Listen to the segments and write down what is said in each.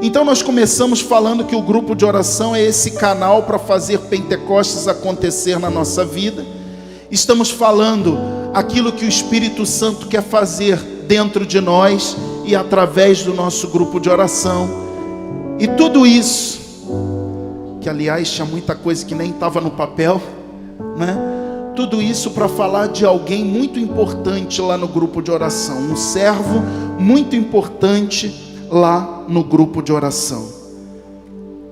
Então nós começamos falando que o grupo de oração é esse canal para fazer Pentecostes acontecer na nossa vida. Estamos falando aquilo que o Espírito Santo quer fazer dentro de nós e através do nosso grupo de oração. E tudo isso, que aliás tinha muita coisa que nem estava no papel, né? Tudo isso para falar de alguém muito importante lá no grupo de oração, um servo muito importante lá no grupo de oração,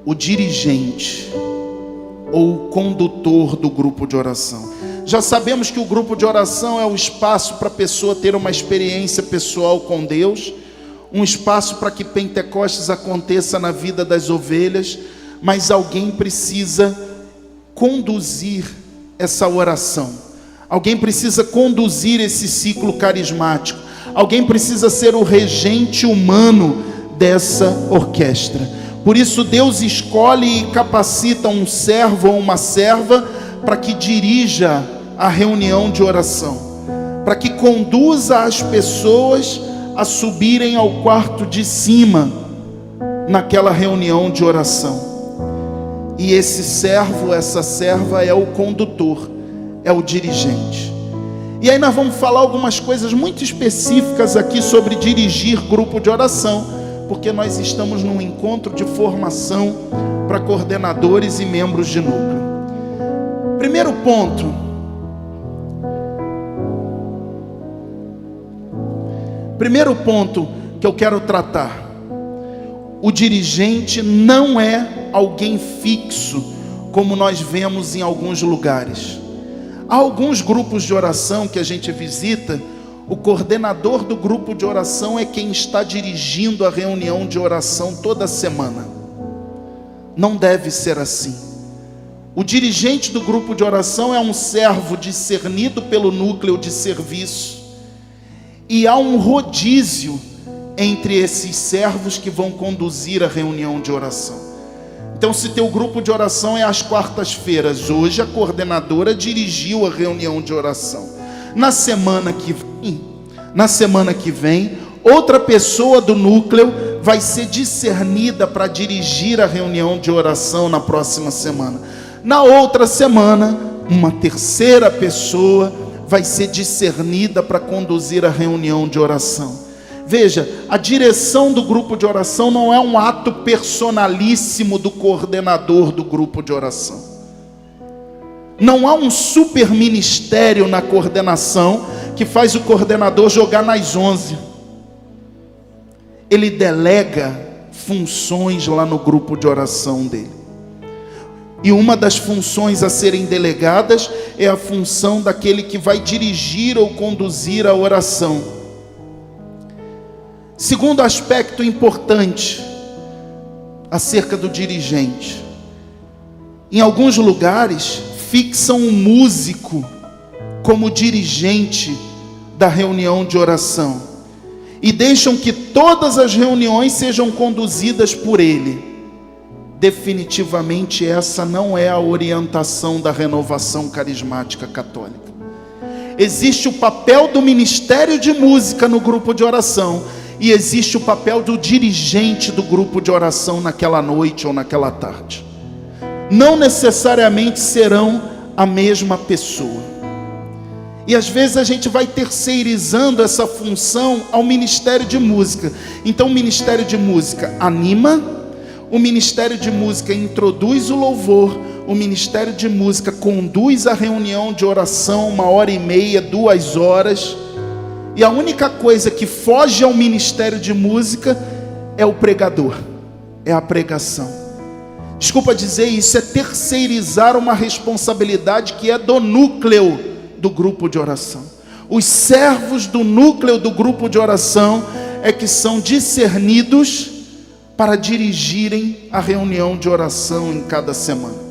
o dirigente ou o condutor do grupo de oração. Já sabemos que o grupo de oração é o espaço para a pessoa ter uma experiência pessoal com Deus, um espaço para que Pentecostes aconteça na vida das ovelhas, mas alguém precisa conduzir essa oração, alguém precisa conduzir esse ciclo carismático, alguém precisa ser o regente humano dessa orquestra. Por isso Deus escolhe e capacita um servo ou uma serva para que dirija a reunião de oração, para que conduza as pessoas a subirem ao quarto de cima naquela reunião de oração. E esse servo, essa serva é o condutor, é o dirigente. E aí nós vamos falar algumas coisas muito específicas aqui sobre dirigir grupo de oração, porque nós estamos num encontro de formação para coordenadores e membros de núcleo. Primeiro ponto que eu quero tratar: o dirigente não é alguém fixo, como nós vemos em alguns lugares. Há alguns grupos de oração que a gente visita, o coordenador do grupo de oração é quem está dirigindo a reunião de oração toda semana. Não deve ser assim. O dirigente do grupo de oração é um servo discernido pelo núcleo de serviço, e há um rodízio entre esses servos que vão conduzir a reunião de oração. Então, se teu grupo de oração é às quartas-feiras, hoje a coordenadora dirigiu a reunião de oração. Na semana que vem, outra pessoa do núcleo vai ser discernida para dirigir a reunião de oração na próxima semana. Na outra semana, uma terceira pessoa vai ser discernida para conduzir a reunião de oração. Veja, a direção do grupo de oração não é um ato personalíssimo do coordenador do grupo de oração. Não há um super ministério na coordenação que faz o coordenador jogar nas 11. Ele delega funções lá no grupo de oração dele. E uma das funções a serem delegadas é a função daquele que vai dirigir ou conduzir a oração. Segundo aspecto importante acerca do dirigente: em alguns lugares fixam um músico como dirigente da reunião de oração e deixam que todas as reuniões sejam conduzidas por ele. Definitivamente essa não é a orientação da renovação carismática católica. Existe o papel do ministério de música no grupo de oração, e existe o papel do dirigente do grupo de oração naquela noite ou naquela tarde. Não necessariamente serão a mesma pessoa. E às vezes a gente vai terceirizando essa função ao ministério de música. Então o ministério de música anima, o ministério de música introduz o louvor, o ministério de música conduz a reunião de oração 1h30, 2 horas. E a única coisa que foge ao ministério de música é o pregador, é a pregação. Desculpa dizer, isso é terceirizar uma responsabilidade que é do núcleo do grupo de oração. Os servos do núcleo do grupo de oração é que são discernidos para dirigirem a reunião de oração em cada semana.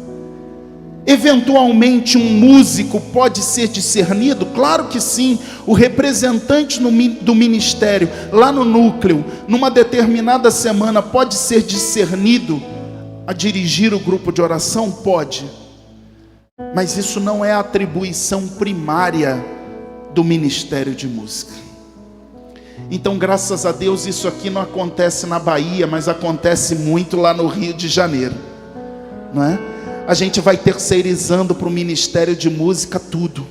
Eventualmente um músico pode ser discernido? Claro que sim. O representante do ministério lá no núcleo, numa determinada semana, pode ser discernido a dirigir o grupo de oração? Pode. Mas isso não é a atribuição primária do ministério de música. Então, graças a Deus, isso aqui não acontece na Bahia, mas acontece muito lá no Rio de Janeiro, não é? A gente vai terceirizando para o Ministério de Música tudo.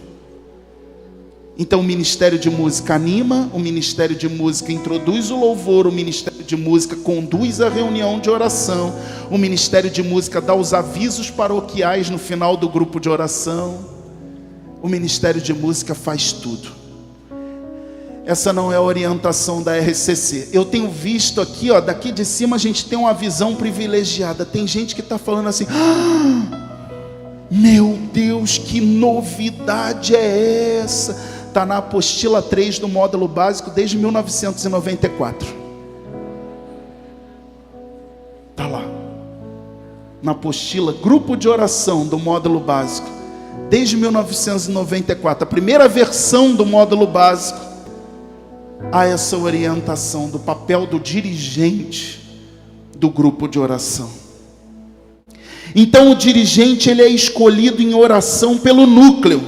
Então o Ministério de Música anima, o Ministério de Música introduz o louvor, o Ministério de Música conduz a reunião de oração, o Ministério de Música dá os avisos paroquiais no final do grupo de oração. O Ministério de Música faz tudo. Essa não é a orientação da RCC. Eu tenho visto aqui, ó, daqui de cima a gente tem uma visão privilegiada. Tem gente que está falando assim: meu Deus, que novidade é essa? Está na apostila 3 do módulo básico desde 1994. Está lá. Na apostila, grupo de oração do módulo básico, desde 1994. A primeira versão do módulo básico. Há essa orientação do papel do dirigente do grupo de oração. Então o dirigente, ele é escolhido em oração pelo núcleo,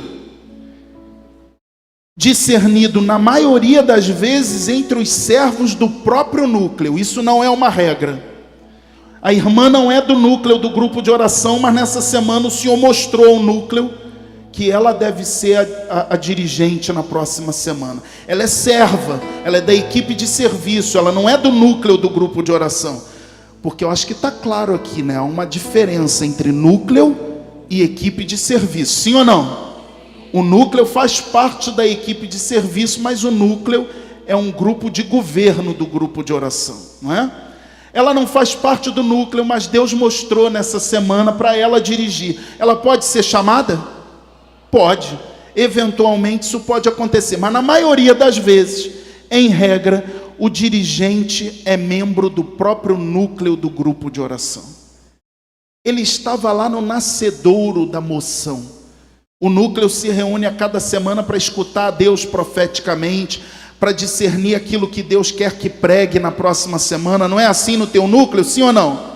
discernido na maioria das vezes entre os servos do próprio núcleo. Isso não é uma regra. A irmã não é do núcleo do grupo de oração, mas nessa semana o Senhor mostrou ao núcleo que ela deve ser a dirigente na próxima semana. Ela é serva, ela é da equipe de serviço, ela não é do núcleo do grupo de oração. Porque eu acho que está claro aqui, né? Há uma diferença entre núcleo e equipe de serviço. Sim ou não? O núcleo faz parte da equipe de serviço, mas o núcleo é um grupo de governo do grupo de oração, não é? Ela não faz parte do núcleo, mas Deus mostrou nessa semana para ela dirigir. Ela pode ser chamada? Pode. Eventualmente isso pode acontecer, mas na maioria das vezes, em regra, o dirigente é membro do próprio núcleo do grupo de oração. Ele estava lá no nascedouro da moção. O núcleo se reúne a cada semana para escutar a Deus profeticamente, para discernir aquilo que Deus quer que pregue na próxima semana. Não é assim no teu núcleo, sim ou não?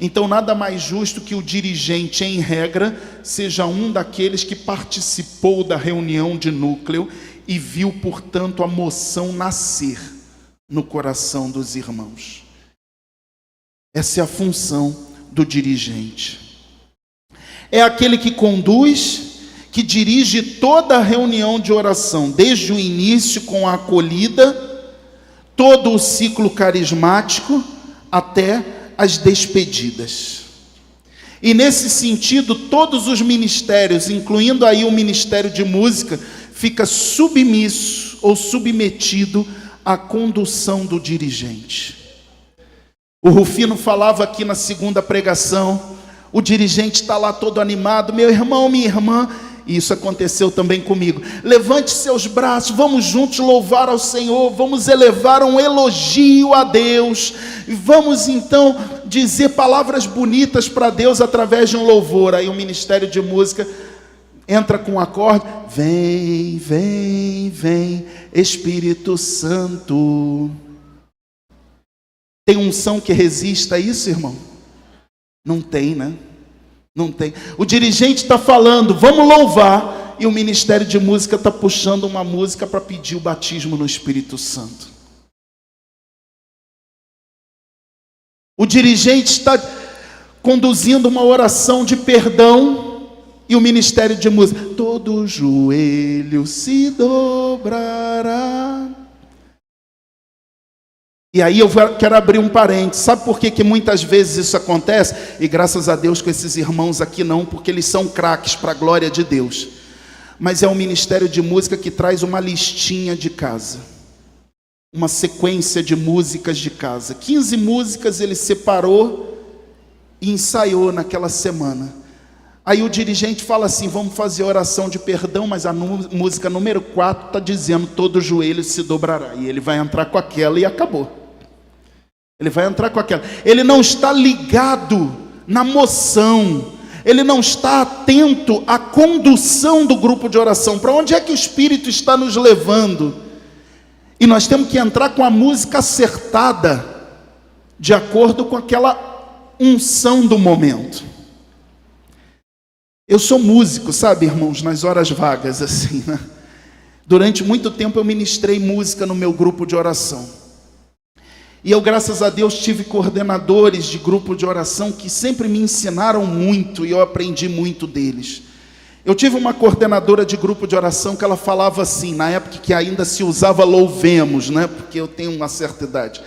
Então nada mais justo que o dirigente, em regra, seja um daqueles que participou da reunião de núcleo e viu, portanto, a moção nascer no coração dos irmãos. Essa é a função do dirigente. É aquele que conduz, que dirige toda a reunião de oração, desde o início com a acolhida, todo o ciclo carismático, até as despedidas. E nesse sentido, todos os ministérios, incluindo aí o Ministério de Música, fica submisso ou submetido à condução do dirigente. O Rufino falava aqui na segunda pregação, o dirigente está lá todo animado: meu irmão, minha irmã, e isso aconteceu também comigo, levante seus braços, vamos juntos louvar ao Senhor, vamos elevar um elogio a Deus, vamos então dizer palavras bonitas para Deus através de um louvor. Aí o Ministério de Música entra com um acorde: vem, vem, vem, Espírito Santo. Tem unção que resista a isso, irmão? Não tem, né? Não tem. O dirigente está falando, vamos louvar, e o Ministério de Música está puxando uma música para pedir o batismo no Espírito Santo. O dirigente está conduzindo uma oração de perdão, e o Ministério de Música: todo joelho se dobrará. E aí eu quero abrir um parênteses. Sabe por que muitas vezes isso acontece? E graças a Deus com esses irmãos aqui não, porque eles são craques para a glória de Deus. Mas é o Ministério de Música que traz uma listinha de casa, uma sequência de músicas de casa. 15 músicas ele separou e ensaiou naquela semana. Aí o dirigente fala assim: vamos fazer oração de perdão, mas a música número 4 está dizendo todo joelho se dobrará. E ele vai entrar com aquela e acabou. Ele vai entrar com aquela. Ele não está ligado na moção. Ele não está atento à condução do grupo de oração. Para onde é que o Espírito está nos levando? E nós temos que entrar com a música acertada, de acordo com aquela unção do momento. Eu sou músico, sabe, irmãos, nas horas vagas, assim, né? Durante muito tempo eu ministrei música no meu grupo de oração. E eu, graças a Deus, tive coordenadores de grupo de oração que sempre me ensinaram muito e eu aprendi muito deles. Eu tive uma coordenadora de grupo de oração que ela falava assim, na época que ainda se usava louvemos, né? Porque eu tenho uma certa idade.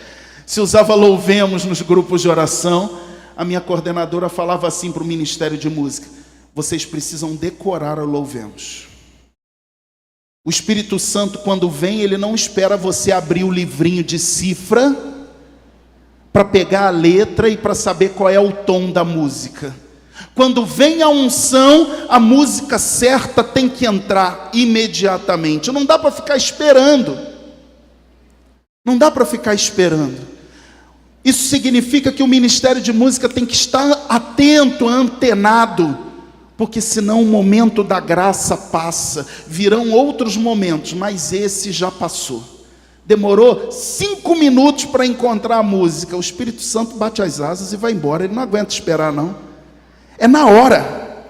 Se usava louvemos nos grupos de oração, a minha coordenadora falava assim para o Ministério de Música: vocês precisam decorar o louvemos. O Espírito Santo, quando vem, ele não espera você abrir o livrinho de cifra para pegar a letra e para saber qual é o tom da música. Quando vem a unção, a música certa tem que entrar imediatamente. Não dá para ficar esperando. Não dá para ficar esperando. Isso significa que o Ministério de Música tem que estar atento, antenado, porque senão o momento da graça passa. Virão outros momentos, mas esse já passou. Demorou 5 minutos para encontrar a música. O Espírito Santo bate as asas e vai embora. Ele não aguenta esperar, não. É na hora.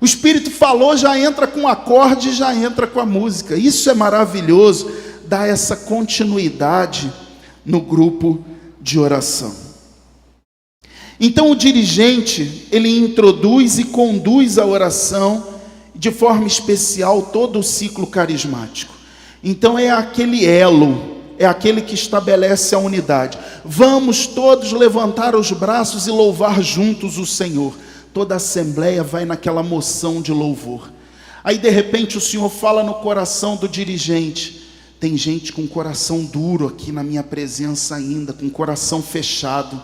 O Espírito falou, já entra com o acorde, já entra com a música. Isso é maravilhoso. Dá essa continuidade no grupo de oração. Então o dirigente, ele introduz e conduz a oração, de forma especial, todo o ciclo carismático. Então é aquele elo, é aquele que estabelece a unidade. Vamos todos levantar os braços e louvar juntos o Senhor. Toda a assembleia vai naquela moção de louvor. Aí de repente o Senhor fala no coração do dirigente: tem gente com coração duro aqui na minha presença ainda, com coração fechado.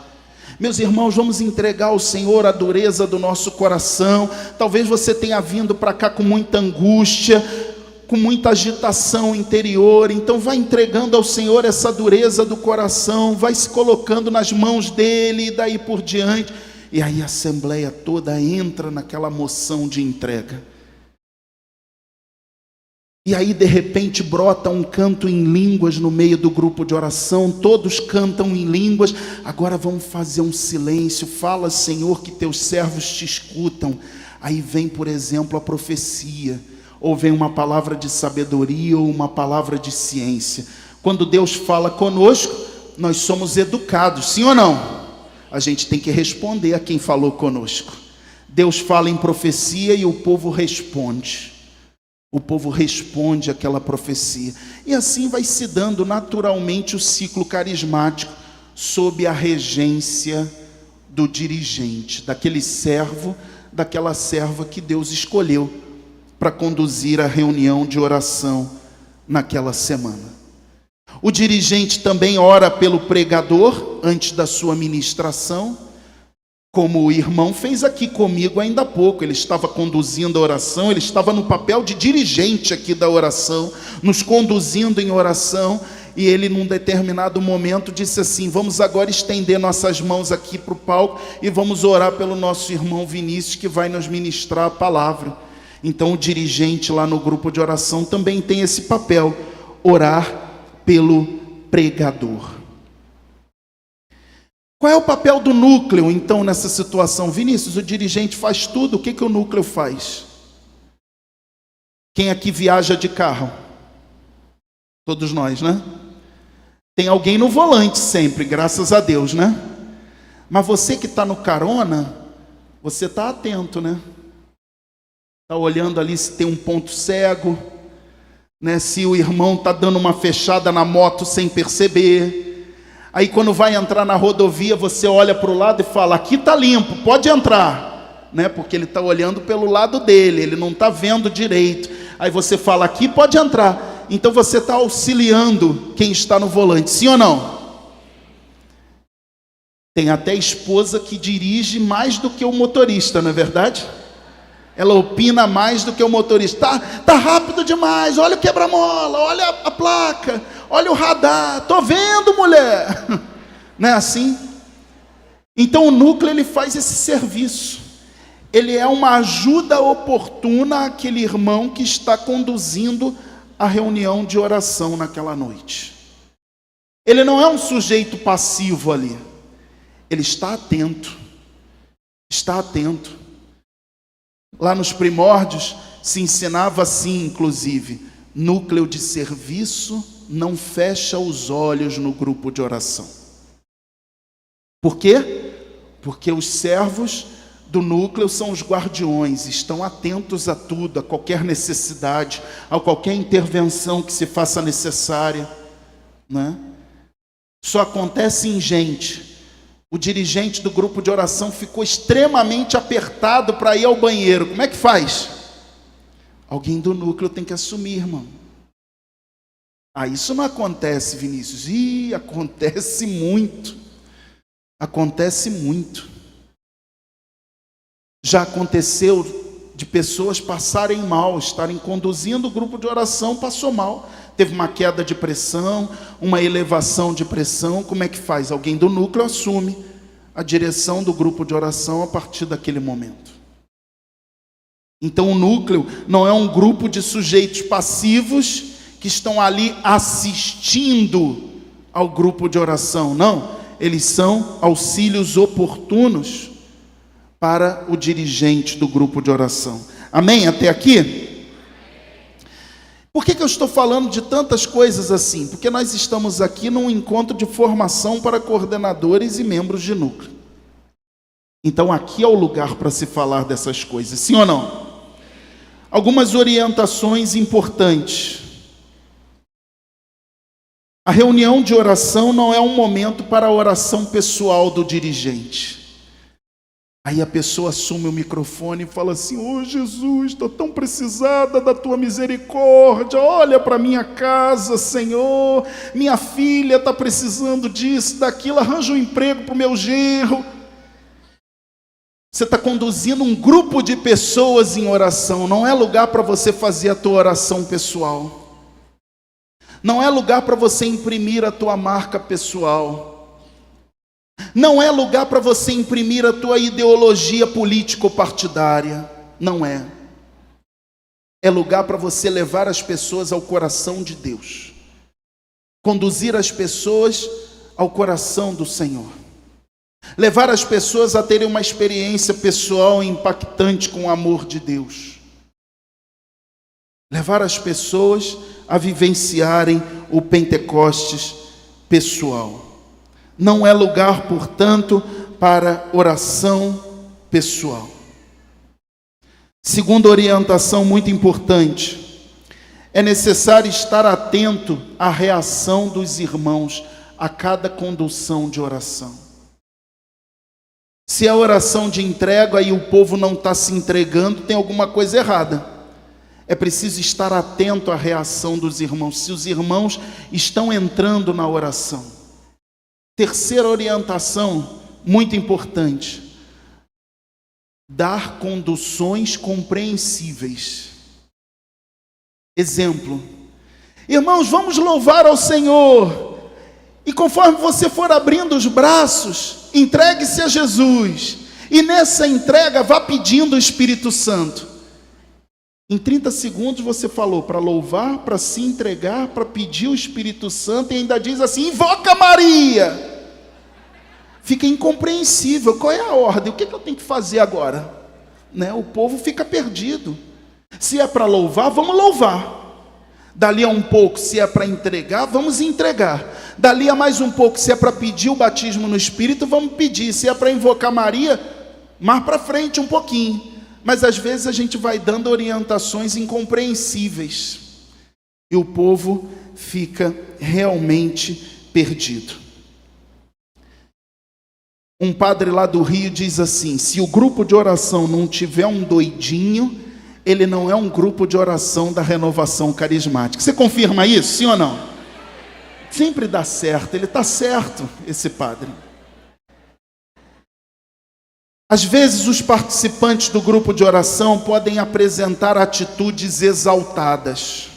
Meus irmãos, vamos entregar ao Senhor a dureza do nosso coração. Talvez você tenha vindo para cá com muita angústia, com muita agitação interior. Então vai entregando ao Senhor essa dureza do coração, vai se colocando nas mãos dele e daí por diante. E aí a assembleia toda entra naquela moção de entrega. E aí de repente brota um canto em línguas no meio do grupo de oração. Todos cantam em línguas. Agora vamos fazer um silêncio. Fala, Senhor, que teus servos te escutam. Aí vem, por exemplo, a profecia, ou vem uma palavra de sabedoria, ou uma palavra de ciência. Quando Deus fala conosco, nós somos educados, sim ou não? A gente tem que responder a quem falou conosco. Deus fala em profecia e o povo responde. O povo responde àquela profecia. E assim vai se dando naturalmente o ciclo carismático, sob a regência do dirigente, daquele servo, daquela serva que Deus escolheu para conduzir a reunião de oração naquela semana. O dirigente também ora pelo pregador antes da sua ministração, como o irmão fez aqui comigo ainda há pouco. Ele estava conduzindo a oração, ele estava no papel de dirigente aqui da oração, nos conduzindo em oração, e ele num determinado momento disse assim: vamos agora estender nossas mãos aqui para o palco e vamos orar pelo nosso irmão Vinícius, que vai nos ministrar a palavra. Então o dirigente lá no grupo de oração também tem esse papel, orar pelo pregador. Qual é o papel do núcleo então nessa situação? Vinícius, o dirigente faz tudo, o que o núcleo faz? Quem aqui viaja de carro? Todos nós, né? Tem alguém no volante sempre, graças a Deus, né? Mas você que está no carona, você está atento, né? Está olhando ali se tem um ponto cego, né? Se o irmão está dando uma fechada na moto sem perceber. Aí quando vai entrar na rodovia, você olha para o lado e fala: aqui está limpo, pode entrar, né? Porque ele está olhando pelo lado dele, ele não está vendo direito. Aí você fala: aqui pode entrar. Então você está auxiliando quem está no volante, sim ou não? Tem até esposa que dirige mais do que o motorista, não é verdade? Ela opina mais do que o motorista. Tá rápido demais, olha o quebra-mola, olha a placa, olha o radar, tô vendo, mulher. Não é assim? Então o núcleo, ele faz esse serviço. Ele é uma ajuda oportuna àquele irmão que está conduzindo a reunião de oração naquela noite. Ele não é um sujeito passivo ali. Ele está atento. Está atento. Lá nos primórdios se ensinava assim, inclusive: núcleo de serviço não fecha os olhos no grupo de oração. Por quê? Porque os servos do núcleo são os guardiões, estão atentos a tudo, a qualquer necessidade, a qualquer intervenção que se faça necessária, né? Só acontece em gente. O dirigente do grupo de oração ficou extremamente apertado para ir ao banheiro. Como é que faz? Alguém do núcleo tem que assumir, irmão. Isso não acontece, Vinícius. Acontece muito. Acontece muito. Já aconteceu de pessoas passarem mal, estarem conduzindo o grupo de oração, passou mal. Teve uma queda de pressão, uma elevação de pressão. Como é que faz? Alguém do núcleo assume a direção do grupo de oração a partir daquele momento. Então o núcleo não é um grupo de sujeitos passivos que estão ali assistindo ao grupo de oração. Não, eles são auxílios oportunos para o dirigente do grupo de oração. Amém? Até aqui? Por que eu estou falando de tantas coisas assim? Porque nós estamos aqui num encontro de formação para coordenadores e membros de núcleo. Então aqui é o lugar para se falar dessas coisas, sim ou não? Algumas orientações importantes. A reunião de oração não é um momento para a oração pessoal do dirigente. Aí a pessoa assume o microfone e fala assim: "Ô Jesus, estou tão precisada da tua misericórdia, olha para minha casa, Senhor, minha filha está precisando disso, daquilo, arranja um emprego para o meu genro." Você está conduzindo um grupo de pessoas em oração, não é lugar para você fazer a tua oração pessoal. Não é lugar para você imprimir a tua marca pessoal. Não é lugar para você imprimir a tua ideologia político-partidária. Não é. É lugar para você levar as pessoas ao coração de Deus. Conduzir as pessoas ao coração do Senhor. Levar as pessoas a terem uma experiência pessoal impactante com o amor de Deus. Levar as pessoas a vivenciarem o Pentecostes pessoal. Não é lugar, portanto, para oração pessoal. Segunda orientação muito importante: é necessário estar atento à reação dos irmãos a cada condução de oração. Se é oração de entrega e o povo não está se entregando, tem alguma coisa errada. É preciso estar atento à reação dos irmãos, se os irmãos estão entrando na oração. Terceira orientação, muito importante: dar conduções compreensíveis. Exemplo: irmãos, vamos louvar ao Senhor. E conforme você for abrindo os braços, entregue-se a Jesus. E nessa entrega, vá pedindo o Espírito Santo. Em 30 segundos você falou para louvar, para se entregar, para pedir o Espírito Santo, e ainda diz assim: invoca Maria. Fica incompreensível. Qual é a ordem? O que eu tenho que fazer agora? Né? O povo fica perdido. Se é para louvar, vamos louvar. Dali a um pouco, se é para entregar, vamos entregar. Dali a mais um pouco, se é para pedir o batismo no Espírito, vamos pedir. Se é para invocar Maria, mais para frente um pouquinho. Mas às vezes a gente vai dando orientações incompreensíveis. E o povo fica realmente perdido. Um padre lá do Rio diz assim: se o grupo de oração não tiver um doidinho, ele não é um grupo de oração da renovação carismática. Você confirma isso, sim ou não? Sempre dá certo, ele está certo, esse padre. Às vezes os participantes do grupo de oração podem apresentar atitudes exaltadas,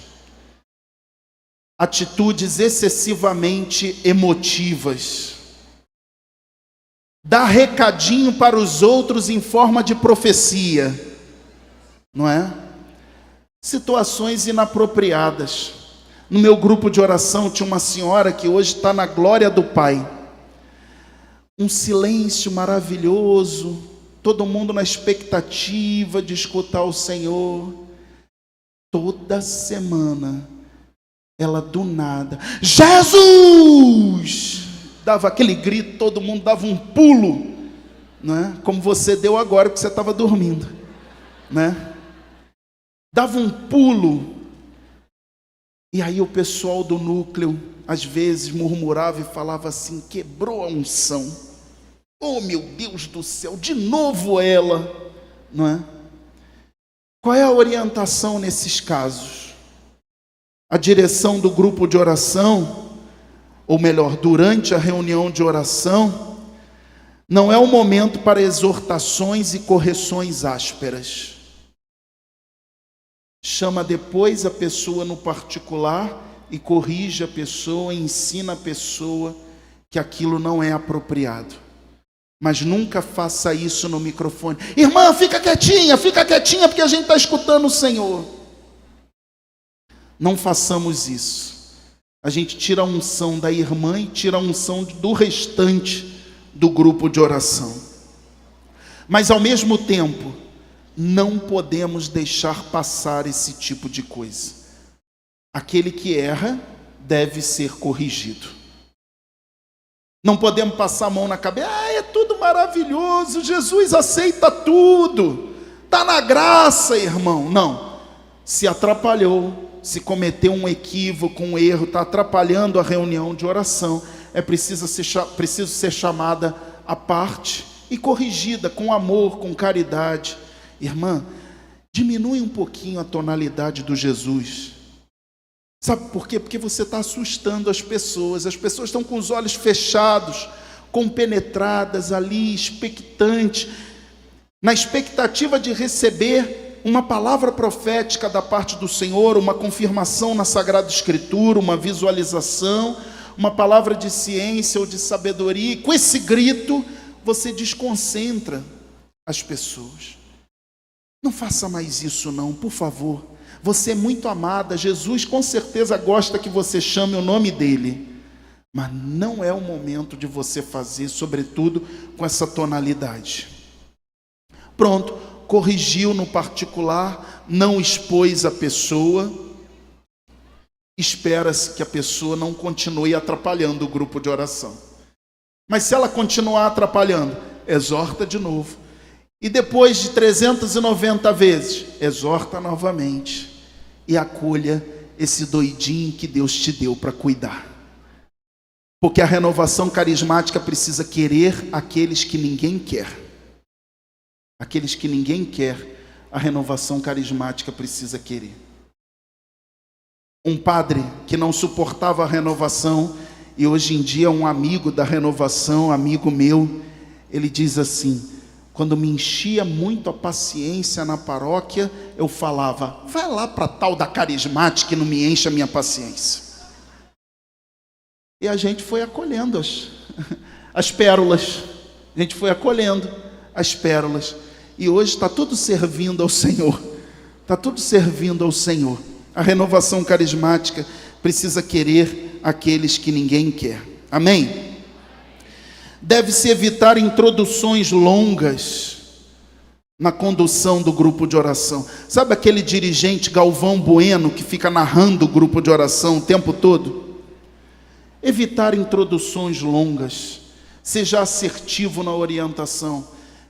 atitudes excessivamente emotivas, dar recadinho para os outros em forma de profecia, não é? Situações inapropriadas. No meu grupo de oração tinha uma senhora que hoje está na glória do Pai. Um silêncio maravilhoso, todo mundo na expectativa de escutar o Senhor. Toda semana, ela do nada, Jesus! Dava aquele grito, todo mundo dava um pulo, né? Como você deu agora, porque você estava dormindo, né? Dava um pulo. E aí o pessoal do núcleo, às vezes, murmurava e falava assim: quebrou a unção. Oh, meu Deus do céu, de novo ela, não é? Qual é a orientação nesses casos? A direção do grupo de oração, ou melhor, durante a reunião de oração, não é o momento para exortações e correções ásperas. Chama depois a pessoa no particular e corrige a pessoa, ensina a pessoa que aquilo não é apropriado. Mas nunca faça isso no microfone. Irmã, fica quietinha, porque a gente está escutando o Senhor. Não façamos isso. A gente tira a unção da irmã e tira a unção do restante do grupo de oração. Mas ao mesmo tempo, não podemos deixar passar esse tipo de coisa. Aquele que erra deve ser corrigido. Não podemos passar a mão na cabeça. É tudo maravilhoso, Jesus aceita tudo, está na graça, irmão. Não, se atrapalhou, se cometeu um equívoco, um erro, está atrapalhando a reunião de oração, preciso ser chamada à parte e corrigida com amor, com caridade. Irmã, diminui um pouquinho a tonalidade do Jesus. Sabe por quê? Porque você está assustando as pessoas estão com os olhos fechados, compenetradas ali, expectantes, na expectativa de receber uma palavra profética da parte do Senhor, uma confirmação na Sagrada Escritura, uma visualização, uma palavra de ciência ou de sabedoria, e com esse grito você desconcentra as pessoas. Não faça mais isso não, por favor. Você é muito amada, Jesus com certeza gosta que você chame o nome dele, mas não é o momento de você fazer, sobretudo com essa tonalidade. Pronto, corrigiu no particular, não expôs a pessoa, espera-se que a pessoa não continue atrapalhando o grupo de oração. Mas se ela continuar atrapalhando, exorta de novo. E depois de 390 vezes, exorta novamente. E acolha esse doidinho que Deus te deu para cuidar. Porque a renovação carismática precisa querer aqueles que ninguém quer. Aqueles que ninguém quer, a renovação carismática precisa querer. Um padre que não suportava a renovação, e hoje em dia um amigo da renovação, amigo meu, ele diz assim: quando me enchia muito a paciência na paróquia, eu falava, vai lá para tal da carismática que não me enche a minha paciência. E a gente foi acolhendo as pérolas. A gente foi acolhendo as pérolas. E hoje está tudo servindo ao Senhor. Está tudo servindo ao Senhor. A renovação carismática precisa querer aqueles que ninguém quer. Amém? Deve-se evitar introduções longas na condução do grupo de oração. Sabe aquele dirigente Galvão Bueno que fica narrando o grupo de oração o tempo todo? Evitar introduções longas. Seja assertivo na orientação.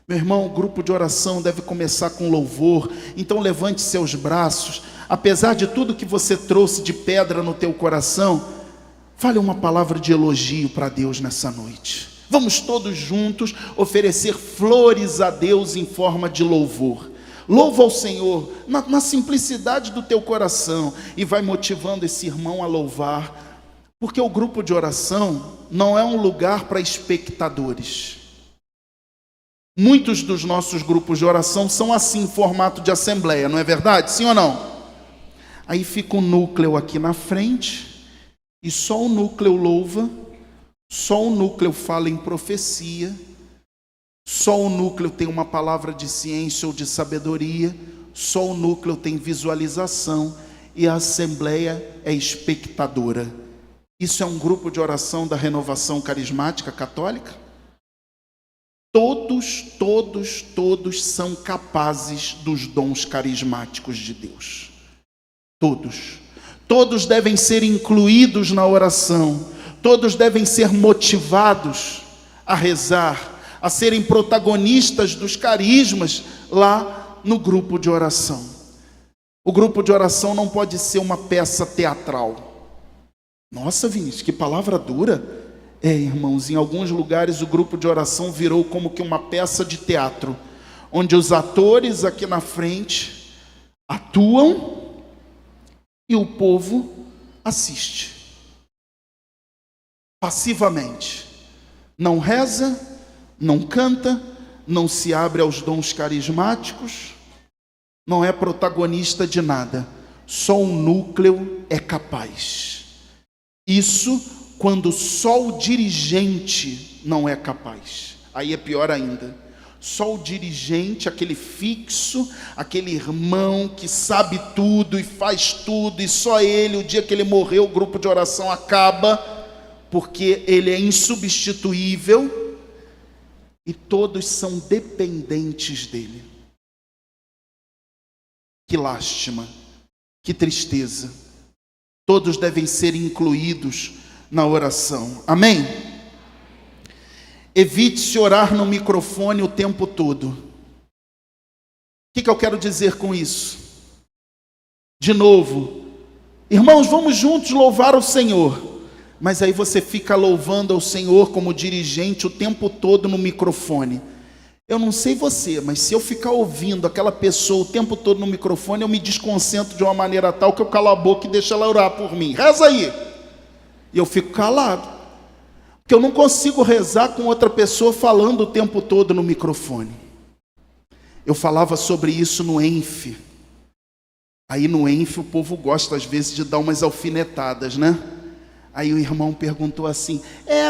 Meu irmão, o grupo de oração deve começar com louvor. Então levante seus braços. Apesar de tudo que você trouxe de pedra no teu coração, fale uma palavra de elogio para Deus nessa noite. Vamos todos juntos oferecer flores a Deus em forma de louvor. Louva ao Senhor na simplicidade do teu coração e vai motivando esse irmão a louvar. Porque o grupo de oração não é um lugar para espectadores. Muitos dos nossos grupos de oração são assim, em formato de assembleia, não é verdade? Sim ou não? Aí fica um núcleo aqui na frente e só o núcleo louva. Só o núcleo fala em profecia, só o núcleo tem uma palavra de ciência ou de sabedoria, só o núcleo tem visualização e a assembleia é espectadora. Isso é um grupo de oração da renovação carismática católica? Todos são capazes dos dons carismáticos de Deus. Todos. Todos devem ser incluídos na oração. Todos devem ser motivados a rezar, a serem protagonistas dos carismas lá no grupo de oração. O grupo de oração não pode ser uma peça teatral. Nossa, Vinícius, que palavra dura. Irmãos, em alguns lugares o grupo de oração virou como que uma peça de teatro, onde os atores aqui na frente atuam e o povo assiste passivamente. Não reza, não canta, não se abre aos dons carismáticos, não é protagonista de nada. Só o núcleo é capaz. Isso quando só o dirigente não é capaz. Aí é pior ainda. Só o dirigente, aquele fixo, aquele irmão que sabe tudo e faz tudo, e só ele, o dia que ele morreu, o grupo de oração acaba, porque ele é insubstituível e todos são dependentes dele. Que lástima, que tristeza. Todos devem ser incluídos na oração. Amém? Evite-se orar no microfone o tempo todo. O que eu quero dizer com isso? De novo, irmãos, vamos juntos louvar o Senhor. Mas aí você fica louvando ao Senhor como dirigente o tempo todo no microfone. Eu não sei você, mas se eu ficar ouvindo aquela pessoa o tempo todo no microfone, eu me desconcentro de uma maneira tal que eu calo a boca e deixo ela orar por mim. Reza aí. E eu fico calado. Porque eu não consigo rezar com outra pessoa falando o tempo todo no microfone. Eu falava sobre isso no ENF. Aí no ENF o povo gosta às vezes de dar umas alfinetadas, né? Aí o irmão perguntou assim: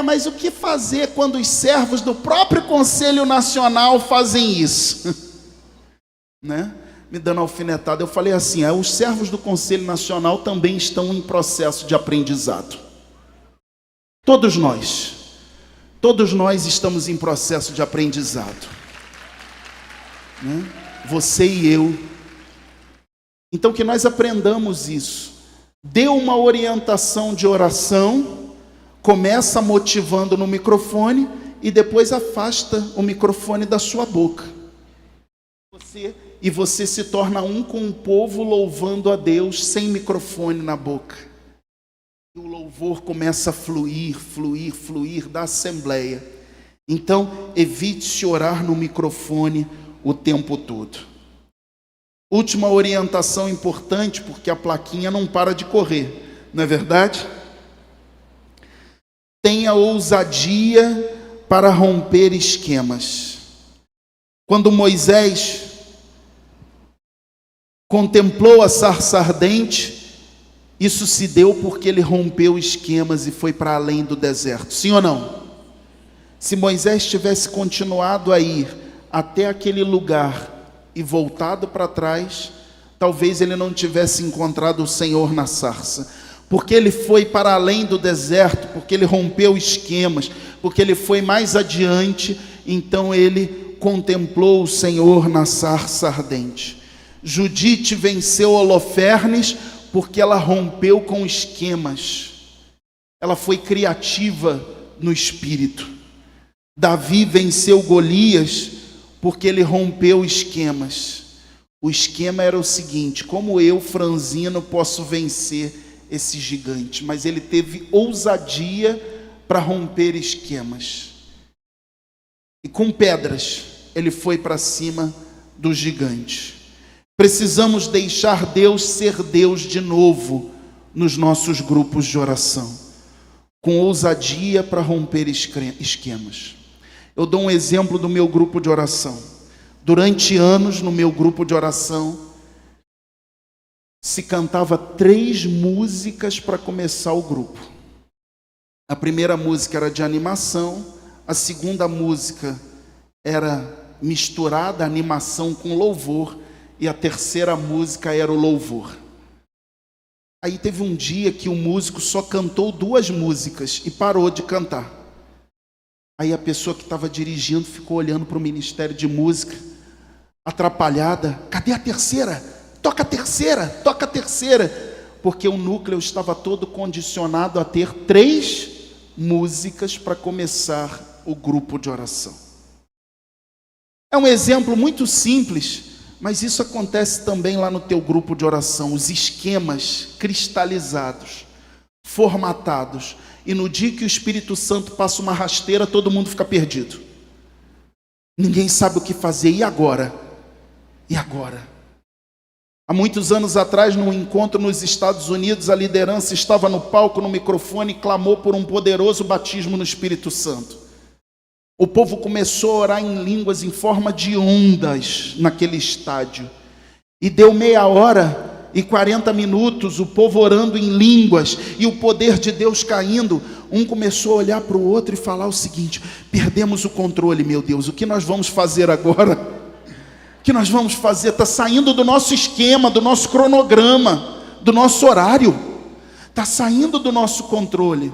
mas o que fazer quando os servos do próprio Conselho Nacional fazem isso? Né? Me dando alfinetada, eu falei assim: os servos do Conselho Nacional também estão em processo de aprendizado. Todos nós estamos em processo de aprendizado, né? Você e eu. Então que nós aprendamos isso. Dê uma orientação de oração, começa motivando no microfone e depois afasta o microfone da sua boca. Você se torna um com o povo louvando a Deus sem microfone na boca. O louvor começa a fluir da assembleia. Então, evite-se orar no microfone o tempo todo. Última orientação importante, porque a plaquinha não para de correr, não é verdade? Tenha ousadia para romper esquemas. Quando Moisés contemplou a sarça ardente, isso se deu porque ele rompeu esquemas e foi para além do deserto. Sim ou não? Se Moisés tivesse continuado a ir até aquele lugar e voltado para trás, talvez ele não tivesse encontrado o Senhor na sarça. Porque ele foi para além do deserto, porque ele rompeu esquemas, porque ele foi mais adiante, então ele contemplou o Senhor na sarça ardente. Judite venceu Holofernes porque ela rompeu com esquemas. Ela foi criativa no espírito. Davi venceu Golias porque ele rompeu esquemas. O esquema era o seguinte: como eu, franzino, posso vencer esse gigante? Mas ele teve ousadia para romper esquemas. E com pedras ele foi para cima do gigante. Precisamos deixar Deus ser Deus de novo nos nossos grupos de oração, com ousadia para romper esquemas. Eu dou um exemplo do meu grupo de oração. Durante anos, no meu grupo de oração, se cantava 3 músicas para começar o grupo. A primeira música era de animação, a segunda música era misturada animação com louvor, e a terceira música era o louvor. Aí teve um dia que o músico só cantou 2 músicas e parou de cantar. Aí a pessoa que estava dirigindo ficou olhando para o Ministério de Música, atrapalhada: cadê a terceira? toca a terceira, porque o núcleo estava todo condicionado a ter 3 músicas para começar o grupo de oração. É um exemplo muito simples, mas isso acontece também lá no teu grupo de oração, os esquemas cristalizados, formatados, e no dia que o Espírito Santo passa uma rasteira, todo mundo fica perdido. Ninguém sabe o que fazer, e agora? E agora? Há muitos anos atrás, num encontro nos Estados Unidos, a liderança estava no palco, no microfone, e clamou por um poderoso batismo no Espírito Santo. O povo começou a orar em línguas em forma de ondas naquele estádio. E deu meia hora e 40 minutos, o povo orando em línguas e o poder de Deus caindo. Um começou a olhar para o outro e falar o seguinte: perdemos o controle, meu Deus, o que nós vamos fazer agora? O que nós vamos fazer? Está saindo do nosso esquema, do nosso cronograma, do nosso horário. Está saindo do nosso controle.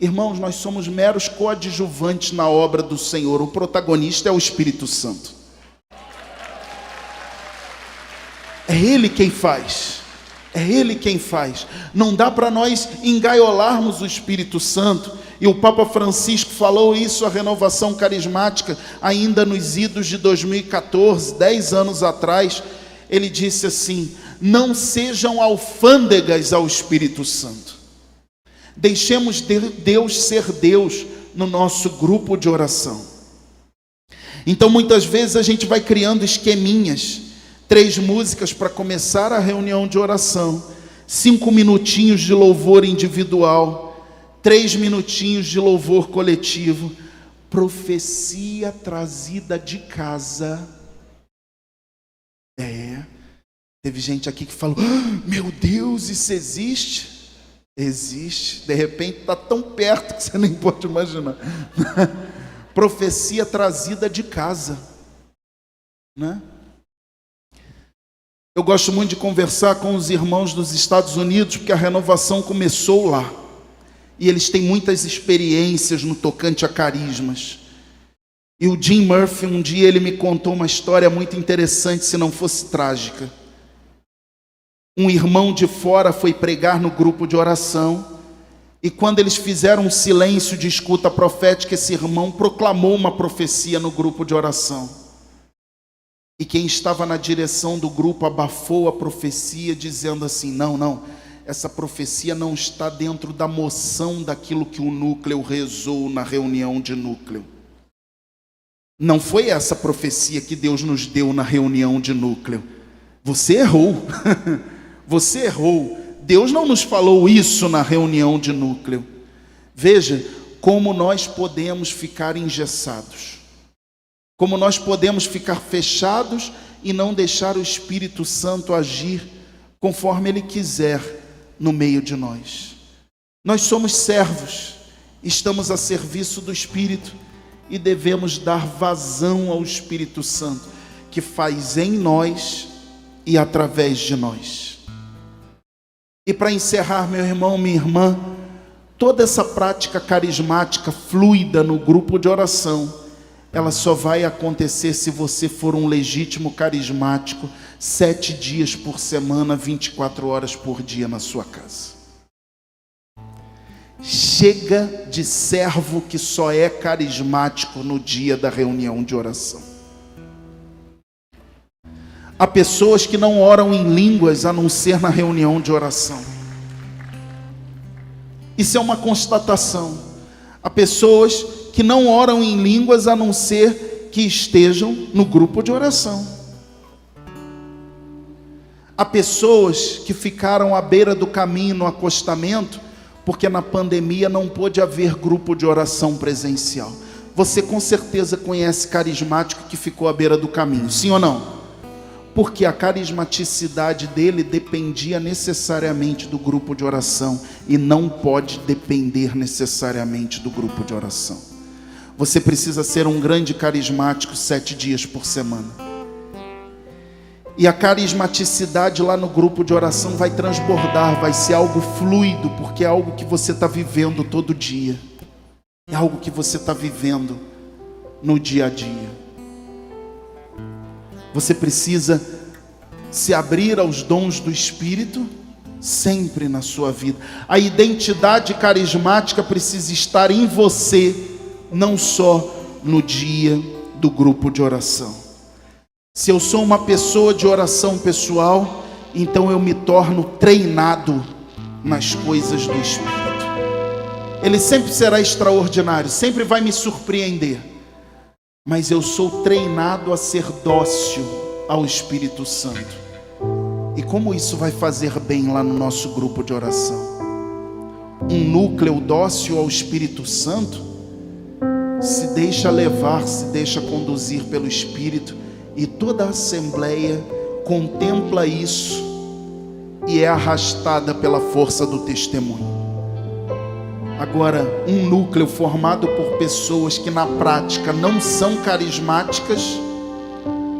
Irmãos, nós somos meros coadjuvantes na obra do Senhor. O protagonista é o Espírito Santo. É Ele quem faz. É Ele quem faz. Não dá para nós engaiolarmos o Espírito Santo. E o Papa Francisco falou isso à renovação carismática, ainda nos idos de 2014, 10 anos atrás. Ele disse assim: não sejam alfândegas ao Espírito Santo. Deixemos Deus ser Deus no nosso grupo de oração. Então muitas vezes a gente vai criando esqueminhas, 3 músicas para começar a reunião de oração, 5 minutinhos de louvor individual, 3 minutinhos de louvor coletivo, profecia trazida de casa. Teve gente aqui que falou: meu Deus, isso existe? Existe, de repente está tão perto que você nem pode imaginar. Profecia trazida de casa, né? Eu gosto muito de conversar com os irmãos dos Estados Unidos, porque a renovação começou lá, e eles têm muitas experiências no tocante a carismas. E o Jim Murphy, um dia ele me contou uma história muito interessante, se não fosse trágica. Um irmão de fora foi pregar no grupo de oração, e quando eles fizeram um silêncio de escuta profética, esse irmão proclamou uma profecia no grupo de oração. E quem estava na direção do grupo abafou a profecia, dizendo assim: não, essa profecia não está dentro da moção daquilo que o núcleo rezou na reunião de núcleo. Não foi essa profecia que Deus nos deu na reunião de núcleo. Você errou. Você errou. Deus não nos falou isso na reunião de núcleo. Veja como nós podemos ficar engessados, como nós podemos ficar fechados e não deixar o Espírito Santo agir conforme Ele quiser no meio de nós. Nós somos servos, estamos a serviço do Espírito e devemos dar vazão ao Espírito Santo, que faz em nós e através de nós. E para encerrar, meu irmão, minha irmã, toda essa prática carismática fluida no grupo de oração, ela só vai acontecer se você for um legítimo carismático 7 dias por semana, 24 horas por dia na sua casa. Chega de servo que só é carismático no dia da reunião de oração. Há pessoas que não oram em línguas a não ser na reunião de oração. Isso é uma constatação. Há pessoas que não oram em línguas a não ser que estejam no grupo de oração. Há pessoas que ficaram à beira do caminho no acostamento, porque na pandemia não pôde haver grupo de oração presencial. Você com certeza conhece carismático que ficou à beira do caminho, sim ou não? Porque a carismaticidade dele dependia necessariamente do grupo de oração, e não pode depender necessariamente do grupo de oração. Você precisa ser um grande carismático 7 dias por semana. E a carismaticidade lá no grupo de oração vai transbordar, vai ser algo fluido, porque é algo que você está vivendo todo dia. É algo que você está vivendo no dia a dia. Você precisa se abrir aos dons do Espírito sempre na sua vida. A identidade carismática precisa estar em você, não só no dia do grupo de oração. Se eu sou uma pessoa de oração pessoal, então eu me torno treinado nas coisas do Espírito. Ele sempre será extraordinário, sempre vai me surpreender, mas eu sou treinado a ser dócil ao Espírito Santo. E como isso vai fazer bem lá no nosso grupo de oração? Um núcleo dócil ao Espírito Santo se deixa levar, se deixa conduzir pelo Espírito, e toda a assembleia contempla isso e é arrastada pela força do testemunho. Agora, um núcleo formado por pessoas que na prática não são carismáticas,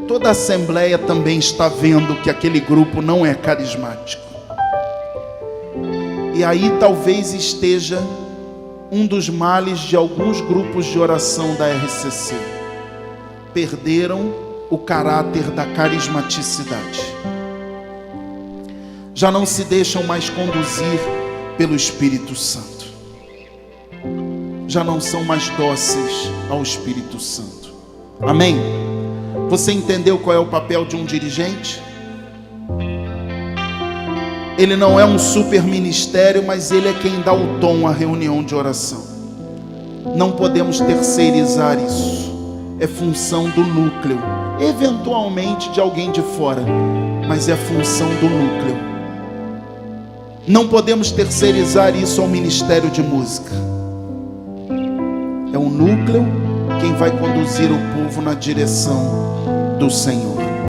toda a assembleia também está vendo que aquele grupo não é carismático. E aí talvez esteja um dos males de alguns grupos de oração da RCC. Perderam o caráter da carismaticidade. Já não se deixam mais conduzir pelo Espírito Santo. Já não são mais dóceis ao Espírito Santo. Amém? Você entendeu qual é o papel de um dirigente? Ele não é um super ministério, mas ele é quem dá o tom à reunião de oração. Não podemos terceirizar isso. É função do núcleo, eventualmente de alguém de fora, mas é função do núcleo. Não podemos terceirizar isso ao ministério de música. É o núcleo quem vai conduzir o povo na direção do Senhor.